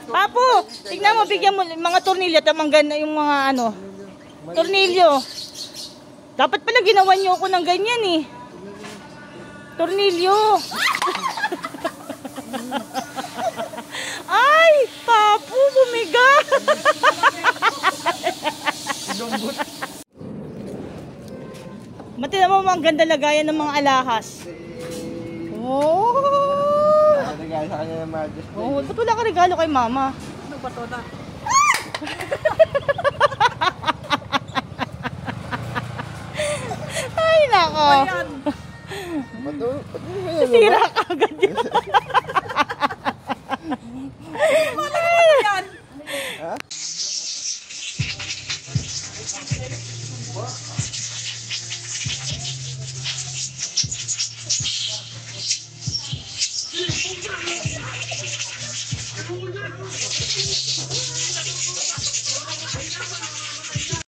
Papo, tignan mo, bigyan mo mga tornilyo, tamang gana yung mga ano. Tornilyo. Dapat pala ginawa niyo ako ng ganyan eh. Tornilyo. Ay, Papo, bumiga. Mati naman mga ganda lagayan ng mga alahas. Oh. Regalo sa kanya ng Mother's Day. Oh, ba't wala ka regalo kay mama? Ano ba ito na? Ay, nako. Ayan. Bato? Sira ka agad yun. Ayan. Ha?